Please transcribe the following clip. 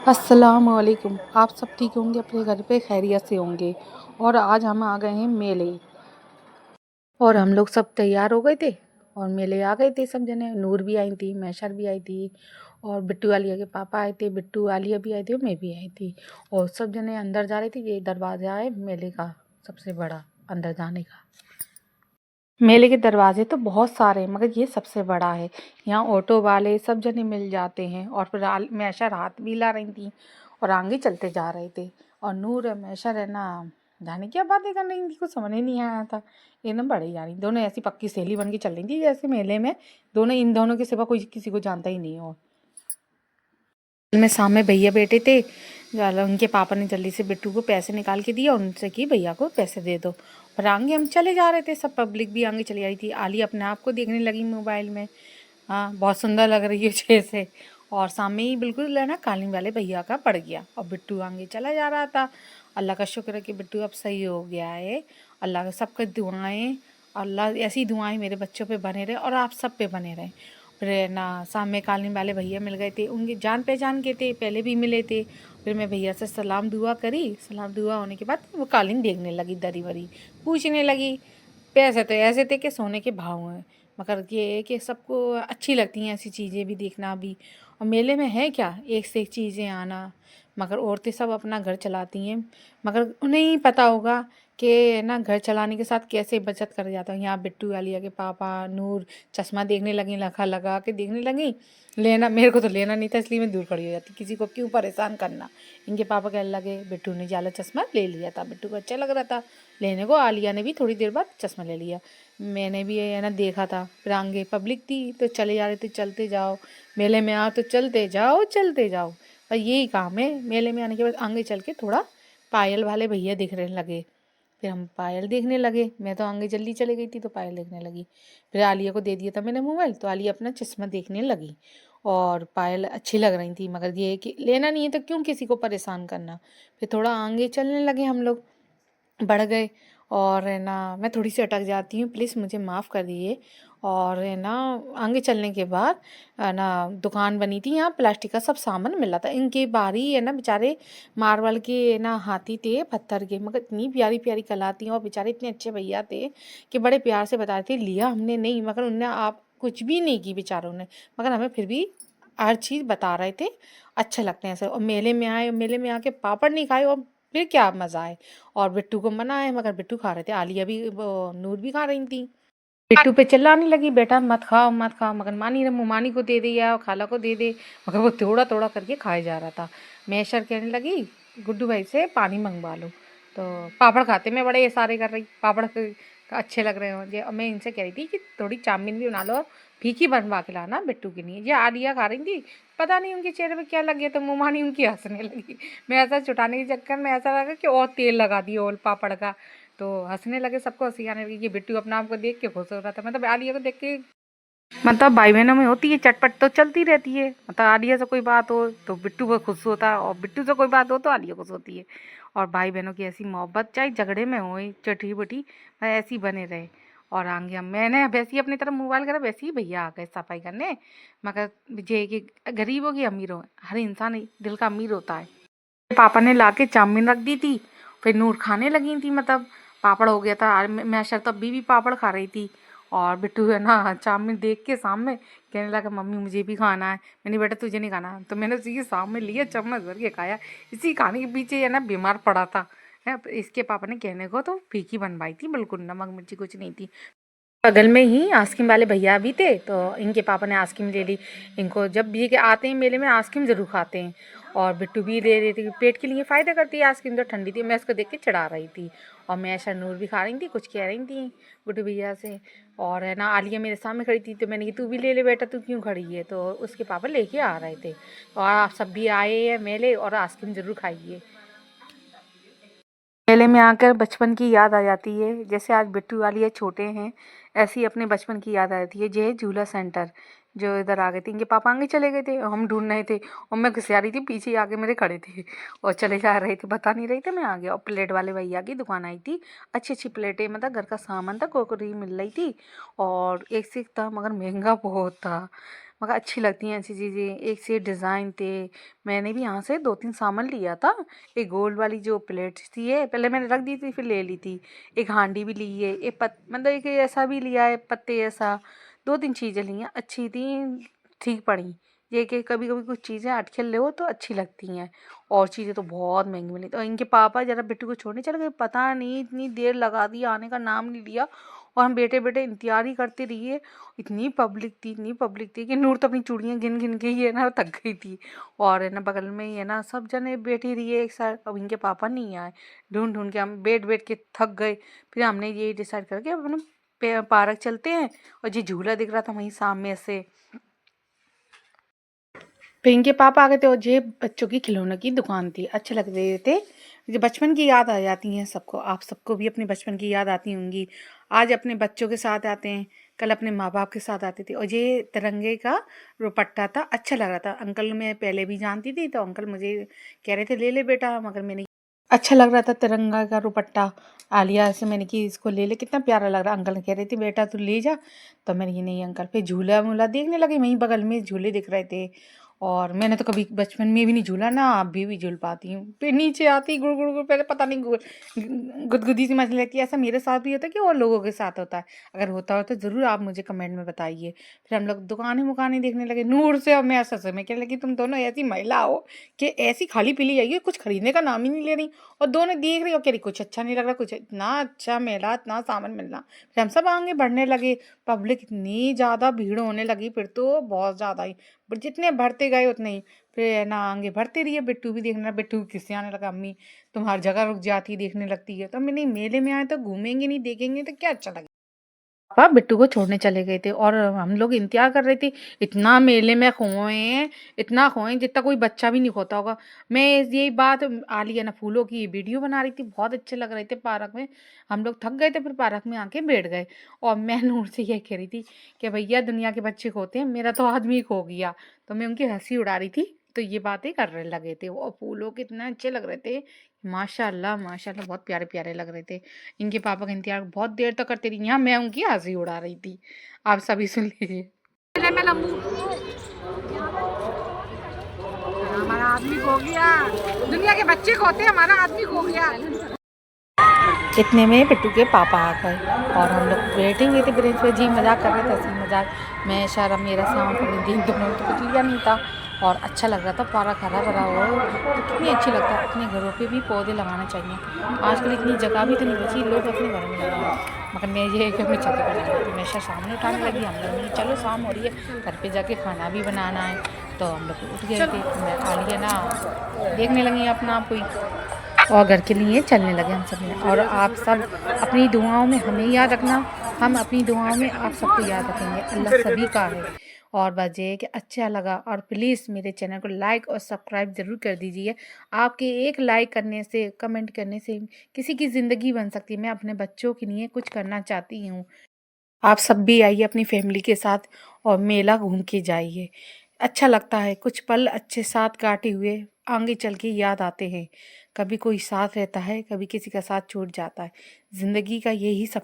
अस्सलामुअलैकुम। आप सब ठीक होंगे, अपने घर पे खैरियत से होंगे। और आज हम आ गए हैं मेले, और हम लोग सब तैयार हो गए थे और मेले आ गए थे सब जने। नूर भी आई थी, मैशर भी आई थी, और बिट्टू आलिया के पापा आए थे, बिट्टू आलिया भी आए थे और मैं भी आई थी। और सब जने अंदर जा रहे थे। ये दरवाज़ा है मेले का सबसे बड़ा अंदर जाने का। मेले के दरवाजे तो बहुत सारे हैं, मगर ये सबसे बड़ा है। यहाँ ऑटो वाले सब जने मिल जाते हैं। और फिर मैशर हाथ भी ला रही थी और आगे चलते जा रहे थे। और नूर है, मैशर है ना, जाने क्या बातें कर रही थी, कुछ समझ ही नहीं आया था। एकदम बड़े यार, दोनों ऐसी पक्की सहेली बन के चल रही थी जैसे मेले में दोनों, इन दोनों के सिवा कोई किसी को जानता ही नहीं हो। में सामने भैया बैठे थे। उनके पापा ने जल्दी से बिट्टू को पैसे निकाल के दिया, उनसे कि भैया को पैसे दे दो। और आगे हम चले जा रहे थे, सब पब्लिक भी आगे चली आई थी। आली अपने आप को देखने लगी मोबाइल में। हाँ, बहुत सुंदर लग रही है जैसे। और सामने ही बिल्कुल है ना, कालीन वाले भैया का पड़ गया और बिट्टू आगे चला जा रहा था। अल्लाह का शुक्र है कि बिट्टू अब सही हो गया है। अल्लाह का सबका दुआएं, अल्लाह ऐसी दुआएं मेरे बच्चों पे बने रहे और आप सब पे बने रहे। फिर ना सामने कालीन वाले भैया मिल गए थे, उनके जान पहचान के थे, पहले भी मिले थे। फिर मैं भैया से सलाम दुआ करी। सलाम दुआ होने के बाद वो कालीन देखने लगी, दरी वरी पूछने लगी। पैसे तो ऐसे थे कि सोने के भाव हैं, मगर ये है कि सबको अच्छी लगती हैं ऐसी चीज़ें भी देखना भी। और मेले में है क्या, एक से एक चीज़ें आना। मगर औरतें सब अपना घर चलाती हैं, मगर उन्हें ही पता होगा कि ना घर चलाने के साथ कैसे बचत कर जाता है। यहाँ बिट्टू आलिया के पापा नूर चश्मा देखने लगी, लखा लगा के देखने लगी। लेना मेरे को तो लेना नहीं था, इसलिए मैं दूर खड़ी हो जाती, किसी को क्यों परेशान करना। इनके पापा कहने लगे, बिट्टू ने जाला चश्मा ले लिया था, बिट्टू को अच्छा लग रहा था लेने को। आलिया ने भी थोड़ी देर बाद चश्मा ले लिया। मैंने भी है ना देखा था। फिर आगे पब्लिक थी तो चले जा रहे थे, चलते जाओ मेले में आओ तो चलते जाओ चलते जाओ। पर यही काम है, मेले में आने के बाद आगे चल के थोड़ा पायल वाले भैया दिखने लगे। फिर हम पायल देखने लगे, मैं तो आगे जल्दी चली गई थी तो पायल देखने लगी। फिर आलिया को दे दिया था मैंने मोबाइल, तो आलिया अपना चश्मा देखने लगी। और पायल अच्छी लग रही थी, मगर ये है कि लेना नहीं है तो क्यों किसी को परेशान करना। फिर थोड़ा आगे चलने लगे हम लोग, बढ़ गए। और है ना, मैं थोड़ी सी अटक जाती हूँ, प्लीज़ मुझे माफ़ कर दिए। और है ना, आगे चलने के बाद है ना, दुकान बनी थी, यहाँ प्लास्टिक का सब सामान मिल रहा था। इनके बाहरी है ना बेचारे मार्बल के है ना हाथी थे, पत्थर के, मगर इतनी प्यारी प्यारी कला थी। और बेचारे इतने अच्छे भैया थे कि बड़े प्यार से बता रहे थे। लिया हमने नहीं, मगर उनने आप कुछ भी नहीं की बेचारों ने, मगर हमें फिर भी हर चीज़ बता रहे थे। अच्छे लगते हैं सर। और मेले में आए, मेले में आके पापड़ नहीं खाए और फिर क्या मज़ा आए। और बिट्टू को मना है, मगर बिट्टू खा रहे थे, आलिया भी वो नूर भी खा रही थी। बिट्टू पे चिल्लाने लगी, बेटा मत खाओ मत खाओ, मगर मानी ने मुमानी को दे दिया और खाला को दे दे, मगर वो थोड़ा थोड़ा करके खाए जा रहा था। मैशर कहने लगी, गुड्डू भाई से पानी मंगवा लो। तो पापड़ खाते मैं बड़े इशारे कर रही, पापड़ अच्छे लग रहे होंगे। और मैं इनसे कह रही थी कि थोड़ी चाउमीन भी बना लो, फीकी बनवा के लाना बिट्टू के लिए। ये आलिया खा रही थी, पता नहीं उनके चेहरे पे क्या लग गया, तो मुमानी उनकी हंसने लगी। मैं ऐसा छुटाने के चक्कर में ऐसा लगा कि और तेल लगा दिया और पापड़ का। तो हंसने लगे, सबको हंसी आने लगी। ये बिट्टू अपना आप को देख के खुश हो रहा था, मतलब आलिया को देख के। मतलब भाई बहनों में होती है चटपट तो चलती रहती है। मतलब आलिया से कोई बात हो तो बिट्टू को खुश होता है, और बिट्टू से कोई बात हो तो आलिया खुश होती है। और भाई बहनों की ऐसी मोहब्बत, चाहे झगड़े में हो चटी बटी, ऐसी बने रहे। और आगे हम मैंने वैसे ही अपनी तरफ मोबाइल करा, वैसे ही भैया आ गए सफाई करने। मगर ये कि गरीब हो कि अमीर हो, हर इंसान दिल का अमीर होता है। पापा ने लाके चाउमीन रख दी थी, फिर नूर खाने लगी थी, मतलब पापड़ हो गया था। और मैं शर तब भी पापड़ खा रही थी। और बिट्टू है ना चाउमीन देख के सामने कहने लगा, मम्मी मुझे भी खाना है। मैंने, बेटा तुझे नहीं खाना, तो मैंने उसी के सामने लिया, चम्मच भर के खाया। इसी खाने के पीछे है ना बीमार पड़ा था है। इसके पापा ने कहने को तो फीकी बनवाई थी, बिल्कुल नमक मिर्ची कुछ नहीं थी। बगल में ही आइसक्रीम वाले भैया भी थे, तो इनके पापा ने आइसक्रीम ले ली। इनको जब भी के आते हैं मेले में आइसक्रीम ज़रूर खाते हैं। और बिट्टू भी ले रही थी, पेट के लिए फ़ायदा करती है आइसक्रीम, तो ठंडी थी, मैं इसको देख के चढ़ा रही थी। और मैं शरनूर भी खा रही थी, कुछ कह रही थी बिट्टू भैया से। और है ना, आलिया मेरे सामने खड़ी थी, तो मैंने कि तू भी ले ले बेटा, तू क्यों खड़ी है। तो उसके पापा लेके आ रहे थे। और आप सब भी आए हैं मेले, और आइसक्रीम ज़रूर खाइए। मेले में आकर बचपन की याद आ जाती है। जैसे आज बिट्टू वाली ये छोटे हैं, ऐसी अपने बचपन की याद आ जाती है। ये है झूला सेंटर, जो इधर आ गए थे, इनके पापा आगे चले गए थे, हम ढूंढ रहे थे। और मैं घुसिया रही थी, पीछे आगे मेरे खड़े थे और चले जा रहे थे, बता नहीं रहे थे मैं आ गया। और प्लेट वाले भैया की दुकान आई थी, अच्छी अच्छी प्लेटें, मतलब घर का सामान था, क्रॉकरी मिल रही थी। और एक से एक था, मगर महंगा बहुत था। मगर अच्छी लगती हैं ऐसी चीज़ें, एक से डिज़ाइन थे। मैंने भी यहाँ से 2-3 सामान लिया था। एक गोल्ड वाली जो प्लेट्स थी है, पहले मैंने रख दी थी फिर ले ली थी। एक हांडी भी ली है, एक मतलब एक ऐसा भी लिया है पत्ते ऐसा, 2-3 चीज़ें ली हैं, अच्छी थी, ठीक पड़ी। ये कि कभी-कभी कुछ चीज़ें अटखेल ले हो तो अच्छी लगती हैं, और चीज़ें तो बहुत महँगी मिली। तो इनके पापा ज़रा बिट्टू को छोड़ने चले गए, पता नहीं इतनी देर लगा दी, आने का नाम नहीं लिया, और हम बैठे-बैठे इंतज़ार ही करते रहिए। इतनी पब्लिक थी कि नूर तो अपनी चूड़ियाँ गिन-गिन के ही है ना थक गई थी, और है ना बगल में ही है ना सब जने बैठे रहिए एक साथ। अब इनके पापा नहीं आए, ढूँढ-ढूँढ के हम बैठ-बैठ के थक गए। फिर हमने यही डिसाइड करा कि अब ना पार्क चलते हैं, और जो झूला दिख रहा था वहीं सामने से, फिर इनके पापा आ गए थे, और ये बच्चों की खिलौनों की दुकान थी, अच्छे लग रहे थे। जो बचपन की याद आ जाती हैं सबको, आप सबको भी अपने बचपन की याद आती होंगी। आज अपने बच्चों के साथ आते हैं, कल अपने माँ बाप के साथ आते थे। और ये तिरंगे का दुपट्टा था, अच्छा लग रहा था। अंकल मैं पहले भी जानती थी, तो अंकल मुझे कह रहे थे ले ले बेटा, मगर मैंने अच्छा लग रहा था तिरंगा का दुपट्टा। आलिया से मैंने कि इसको ले ले, कितना प्यारा लग रहा। अंकल कह रहे थे बेटा तू ले जा, तो मैंने कि नहीं अंकल। फिर झूला वूला देखने लगे, वहीं बगल में झूले दिख रहे थे, और मैंने तो कभी बचपन में भी नहीं झूला ना, अभी भी झूल पाती हूँ। फिर नीचे आती गुड़ गुड़ गुड़, पहले पता नहीं गुदगुदी सी मचने लगती है। ऐसा मेरे साथ भी होता है कि और लोगों के साथ होता है? अगर होता हो तो ज़रूर आप मुझे कमेंट में बताइए। फिर हम लोग दुकानें मुकानें देखने लगे, नूर से और मैं असर से। मैं कहने लगी तुम दोनों ऐसी महिला हो कि ऐसी खाली पीली जाइए, कुछ खरीदने का नाम ही नहीं ले रही, और दोनों देख रही हो, कह रही कुछ अच्छा नहीं लग रहा, कुछ इतना अच्छा मेला, इतना सामान मिलना। फिर हम सब आगे बढ़ने लगे, पब्लिक इतनी ज़्यादा भीड़ होने लगी, फिर तो बहुत ज़्यादा ही, बट जितने बढ़ते गए उतने ही। फिर है ना आगे बढ़ते रहिए, बिट्टू भी देखना, बिट्टू भी किस्से आने लगा, अम्मी तुम हर जगह रुक जाती देखने लगती है। तो मैंने मेले में आए तो घूमेंगे नहीं देखेंगे तो क्या अच्छा लगेगा। पापा बिट्टू को छोड़ने चले गए थे, और हम लोग इंतजार कर रहे थे। इतना मेले में खोए हैं, इतना खोए हैं जितना कोई बच्चा भी नहीं खोता होगा। मैं यही बात आलिया ना फूलों की वीडियो बना रही थी, बहुत अच्छे लग रहे थे पार्क में। हम लोग थक गए थे, फिर पार्क में आके बैठ गए, और मैं नूर से यही कह रही थी कि भैया दुनिया के बच्चे खोते हैं, मेरा तो आदमी खो गया। तो मैं उनकी हंसी उड़ा रही थी, तो ये बातें करने लगे थे। और फूलों के इतने अच्छे लग रहे थे, माशाल्लाह माशाल्लाह, बहुत प्यारे प्यारे लग रहे थे। इनके पापा का इंतजार बहुत देर तक करती रही, यहाँ मैं उनकी हंसी उड़ा रही थी। आप सभी सुन लीजिए। हमारा आदमी खो गया, दुनिया के बच्चे खोते हैं, हमारा आदमी खो गया। इतने में पिट्टू के पापा आ गए, और हम लोग बैठे हुए थे ब्रेंच पे, जी मजाक कर रहे थे, हंसी मजाक। मैं शर्म मेरा सामान पकड़ी थी, दोनों तो कुछ लिया नहीं था, और अच्छा लग रहा था, पार्क हरा भरा हो तो कितनी अच्छी लगता है। अपने घरों पे भी पौधे लगाना चाहिए, आजकल इतनी जगह भी तो नहीं बची, लोग अपने घर में लगाए। मगर मैं ये है कि अपनी छत पर लगा थी, मैं सामने उठाने लगी। हम लोग ने चलो शाम हो रही है, घर पे जाके खाना भी बनाना है, तो हम लोग उठ गए थे। मैं आलिया ना देखने लगी अपना आप कोई, और घर के लिए चलने लगे हम सब ने। और आप सब अपनी दुआओं में हमें याद रखना, हम अपनी दुआओं में आप सबको याद रखेंगे, अल्लाह सभी का है। और बात ये है कि अच्छा लगा, और प्लीज़ मेरे चैनल को लाइक और सब्सक्राइब ज़रूर कर दीजिए। आपके एक लाइक करने से, कमेंट करने से किसी की ज़िंदगी बन सकती है। मैं अपने बच्चों के लिए कुछ करना चाहती हूँ। आप सब भी आइए अपनी फैमिली के साथ, और मेला घूम के जाइए, अच्छा लगता है। कुछ पल अच्छे साथ काटे हुए आगे चल के याद आते हैं। कभी कोई साथ रहता है, कभी किसी का साथ छूट जाता है। ज़िंदगी का यही सब